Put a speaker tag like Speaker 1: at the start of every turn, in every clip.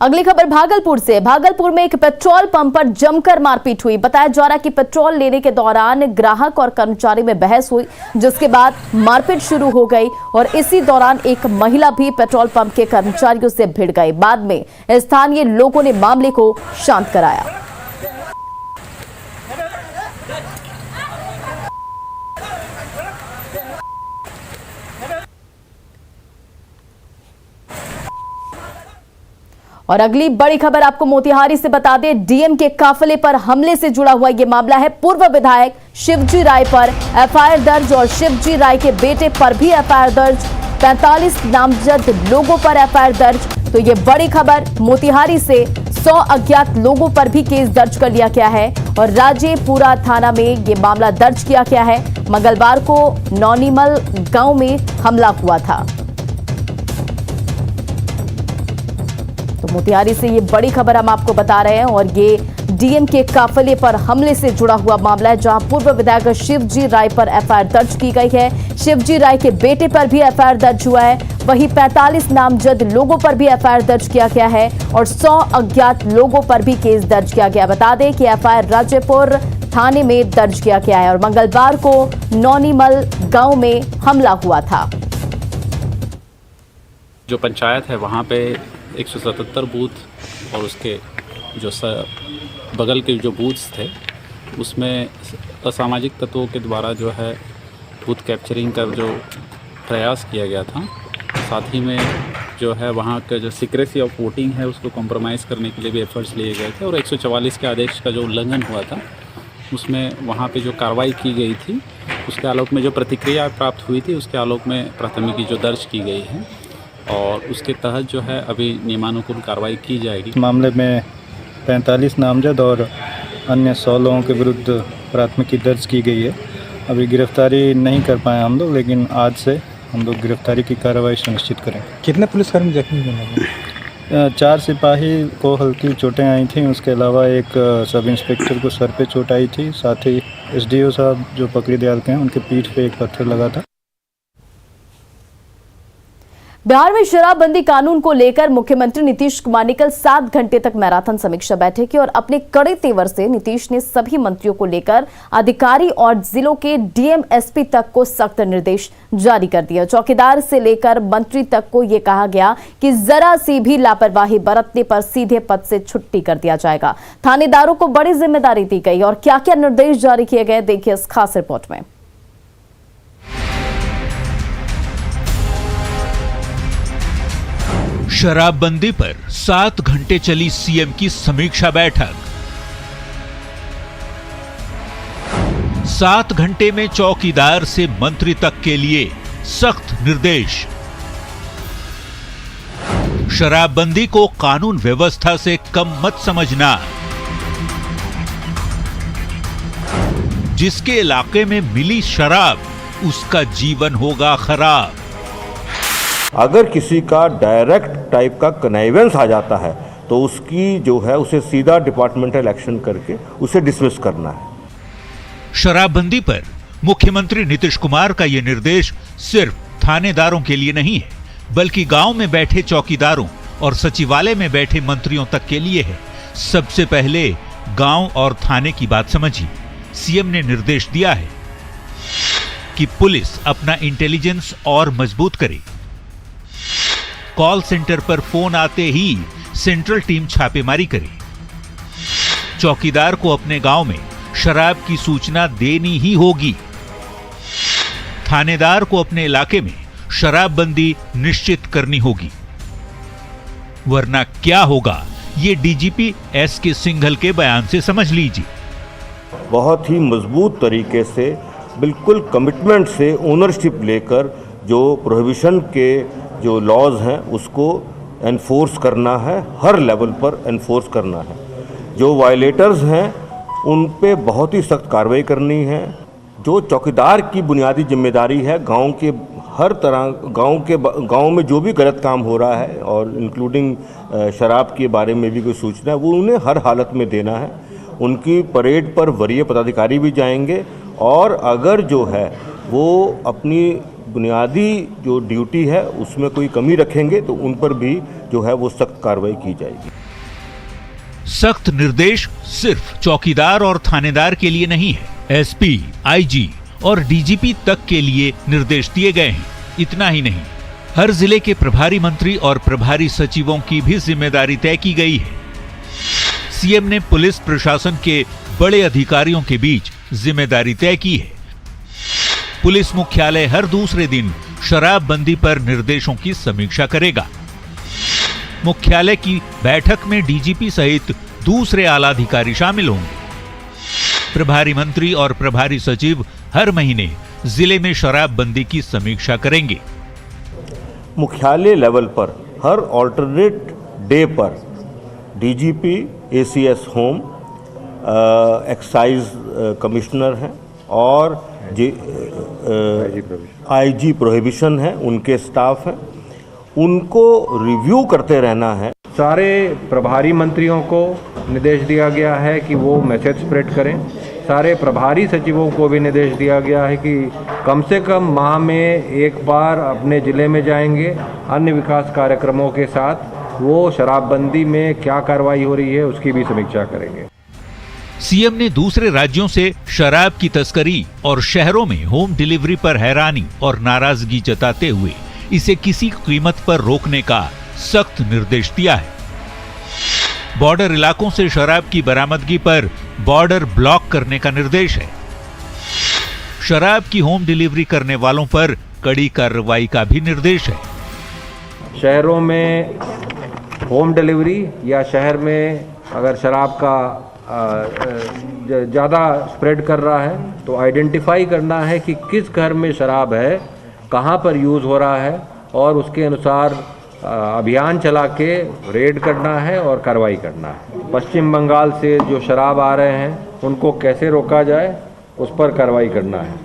Speaker 1: अगली खबर भागलपुर से। भागलपुर में एक पेट्रोल पंप पर जमकर मारपीट हुई। बताया जा रहा कि पेट्रोल लेने के दौरान ग्राहक और कर्मचारी में बहस हुई, जिसके बाद मारपीट शुरू हो गई और इसी दौरान एक महिला भी पेट्रोल पंप के कर्मचारियों से भिड़ गई। बाद में स्थानीय लोगों ने मामले को शांत कराया। और अगली बड़ी खबर आपको मोतिहारी से बता दें, डीएम के काफिले पर हमले से जुड़ा हुआ यह मामला है। पूर्व विधायक शिवजी राय पर एफआईआर दर्ज और शिवजी राय के बेटे पर भी एफआईआर दर्ज। 45 नामजद लोगों पर एफआईआर दर्ज। तो ये बड़ी खबर मोतिहारी से 100 अज्ञात लोगों पर भी केस दर्ज कर लिया गया है और राजेपुरा थाना में ये मामला दर्ज किया गया है। मंगलवार को नौनीमल गांव में हमला हुआ था। तो मोतिहारी से ये बड़ी खबर हम आपको बता रहे हैं और ये डीएम के काफिले पर हमले से जुड़ा हुआ मामला है, जहां पूर्व विधायक शिवजी राय पर एफआईआर दर्ज की गई है। शिवजी राय के बेटे पर भी एफआईआर दर्ज हुआ है। वहीं 45 नामजद लोगों पर भी एफआईआर दर्ज किया गया है और 100 अज्ञात लोगों पर भी केस दर्ज किया गया। बता दें कि एफआईआर राजेपुर थाने में दर्ज किया गया है और मंगलवार को नौनीमल गांव में हमला हुआ था।
Speaker 2: जो पंचायत है वहाँ पे 177 बूथ और उसके जो बगल के जो बूथ्स थे उसमें असामाजिक तत्वों के द्वारा जो है बूथ कैप्चरिंग का जो प्रयास किया गया था। साथ ही में जो है वहाँ का जो सीक्रेसी ऑफ वोटिंग है उसको कॉम्प्रोमाइज़ करने के लिए भी एफर्ट्स लिए गए थे और 144 के आदेश का जो उल्लंघन हुआ था उसमें वहाँ पे जो कार्रवाई की गई थी उसके आलोक में जो प्रतिक्रिया प्राप्त हुई थी उसके आलोक में प्राथमिकी जो दर्ज की गई है और उसके तहत जो है अभी नियमानुकूल कार्रवाई की जाएगी।
Speaker 3: मामले में 45 नामजद और अन्य 100 लोगों के विरुद्ध प्राथमिकी दर्ज की गई है। अभी गिरफ्तारी नहीं कर पाए हम लोग, लेकिन आज से हम लोग गिरफ्तारी की कार्रवाई सुनिश्चित करेंगे।
Speaker 4: कितने पुलिसकर्मी जख्मी हुए?
Speaker 3: 4 सिपाही को हल्की चोटें आई थी, उसके अलावा एक सब इंस्पेक्टर को सर पे चोट आई थी। साथ ही एसडीओ साहब जो पकड़ी दयाल के हैं उनके पीठ पे एक पत्थर लगा था।
Speaker 1: बिहार में शराबबंदी कानून को लेकर मुख्यमंत्री नीतीश कुमार ने कल 7 घंटे तक मैराथन समीक्षा बैठक की और अपने कड़े तेवर से नीतीश ने सभी मंत्रियों को लेकर अधिकारी और जिलों के डीएम एसपी तक को सख्त निर्देश जारी कर दिया। चौकीदार से लेकर मंत्री तक को यह कहा गया कि जरा सी भी लापरवाही बरतने पर सीधे पद से छुट्टी कर दिया जाएगा। थानेदारों को बड़ी जिम्मेदारी दी गई और क्या क्या निर्देश जारी किए गए, देखिए इस खास रिपोर्ट में।
Speaker 5: शराबबंदी पर 7 घंटे चली सीएम की समीक्षा बैठक। 7 घंटे में चौकीदार से मंत्री तक के लिए सख्त निर्देश। शराबबंदी को कानून व्यवस्था से कम मत समझना। जिसके इलाके में मिली शराब उसका जीवन होगा खराब।
Speaker 6: अगर किसी का डायरेक्ट टाइप का कनाइवेंस आ जाता है तो उसकी जो है उसे सीधा डिपार्टमेंटल एक्शन करके उसे डिसमिस करना है।
Speaker 5: शराबबंदी पर मुख्यमंत्री नीतीश कुमार का यह निर्देश सिर्फ थानेदारों के लिए नहीं है, बल्कि गांव में बैठे चौकीदारों और सचिवालय में बैठे मंत्रियों तक के लिए है। सबसे पहले गांव और थाने की बात समझिए। सीएम ने निर्देश दिया है कि पुलिस अपना इंटेलिजेंस और मजबूत करे। कॉल सेंटर पर फोन आते ही सेंट्रल टीम छापेमारी करे। चौकीदार को अपने गांव में शराब की सूचना देनी ही होगी। थानेदार को अपने इलाके में शराबबंदी निश्चित करनी होगी, वरना क्या होगा ये डीजीपी एसके सिंघल के बयान से समझ लीजिए।
Speaker 6: बहुत ही मजबूत तरीके से, बिल्कुल कमिटमेंट से, ओनरशिप लेकर जो प्रोहिबिशन के जो लॉज हैं उसको एनफोर्स करना है, हर लेवल पर एनफोर्स करना है। जो वायलेटर्स हैं उन पे बहुत ही सख्त कार्रवाई करनी है। जो चौकीदार की बुनियादी जिम्मेदारी है, गांव के हर तरह गांव में जो भी गलत काम हो रहा है और इंक्लूडिंग शराब के बारे में भी कोई सूचना है वो उन्हें हर हालत में देना है। उनकी परेड पर वरीय पदाधिकारी भी जाएंगे और अगर जो है वो अपनी बुनियादी जो ड्यूटी है उसमें कोई कमी रखेंगे तो उन पर भी जो है वो सख्त कार्रवाई की जाएगी।
Speaker 5: सख्त निर्देश सिर्फ चौकीदार और थानेदार के लिए नहीं है, एसपी, आईजी और डीजीपी तक के लिए निर्देश दिए गए हैं। इतना ही नहीं, हर जिले के प्रभारी मंत्री और प्रभारी सचिवों की भी जिम्मेदारी तय की गई है। सीएम ने पुलिस प्रशासन के बड़े अधिकारियों के बीच जिम्मेदारी तय की है। पुलिस मुख्यालय हर दूसरे दिन शराबबंदी पर निर्देशों की समीक्षा करेगा। मुख्यालय की बैठक में डीजीपी सहित दूसरे आला अधिकारी शामिल होंगे। प्रभारी मंत्री और प्रभारी सचिव हर महीने जिले में शराबबंदी की समीक्षा करेंगे।
Speaker 6: मुख्यालय लेवल पर हर ऑल्टरनेट डे पर DGP, ACS home, excise commissioner हैं और आईजी प्रोहिबिशन है, उनके स्टाफ हैं, उनको रिव्यू करते रहना है।
Speaker 7: सारे प्रभारी मंत्रियों को निर्देश दिया गया है कि वो मैसेज स्प्रेड करें। सारे प्रभारी सचिवों को भी निर्देश दिया गया है कि कम से कम माह में एक बार अपने ज़िले में जाएंगे, अन्य विकास कार्यक्रमों के साथ वो शराबबंदी में क्या कार्रवाई हो रही है उसकी भी समीक्षा करेंगे।
Speaker 5: सीएम ने दूसरे राज्यों से शराब की तस्करी और शहरों में होम डिलीवरी पर हैरानी और नाराजगी जताते हुए इसे किसी कीमत पर रोकने का सख्त निर्देश दिया है। बॉर्डर इलाकों से शराब की बरामदगी पर बॉर्डर ब्लॉक करने का निर्देश है। शराब की होम डिलीवरी करने वालों पर कड़ी कार्रवाई का भी निर्देश है।
Speaker 7: शहरों में होम डिलीवरी या शहर में अगर शराब का ज़्यादा स्प्रेड कर रहा है तो आइडेंटिफाई करना है कि किस घर में शराब है, कहां पर यूज़ हो रहा है और उसके अनुसार अभियान चला के रेड करना है और कार्रवाई करना है। पश्चिम बंगाल से जो शराब आ रहे हैं उनको कैसे रोका जाए उस पर कार्रवाई करना है।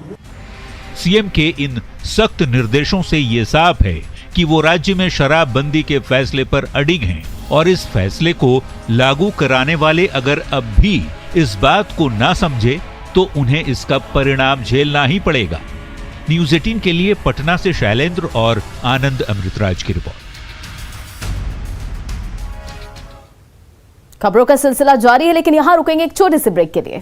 Speaker 5: सीएम के इन सख्त निर्देशों से ये साफ है कि वो राज्य में शराबबंदी के फैसले पर अडिग हैं और इस फैसले को लागू कराने वाले अगर अब भी इस बात को ना समझे तो उन्हें इसका परिणाम झेलना ही पड़ेगा। न्यूज़ 18 के लिए पटना से शैलेंद्र और आनंद अमृतराज की रिपोर्ट।
Speaker 1: खबरों का सिलसिला जारी है, लेकिन यहां रुकेंगे एक छोटे से ब्रेक के लिए।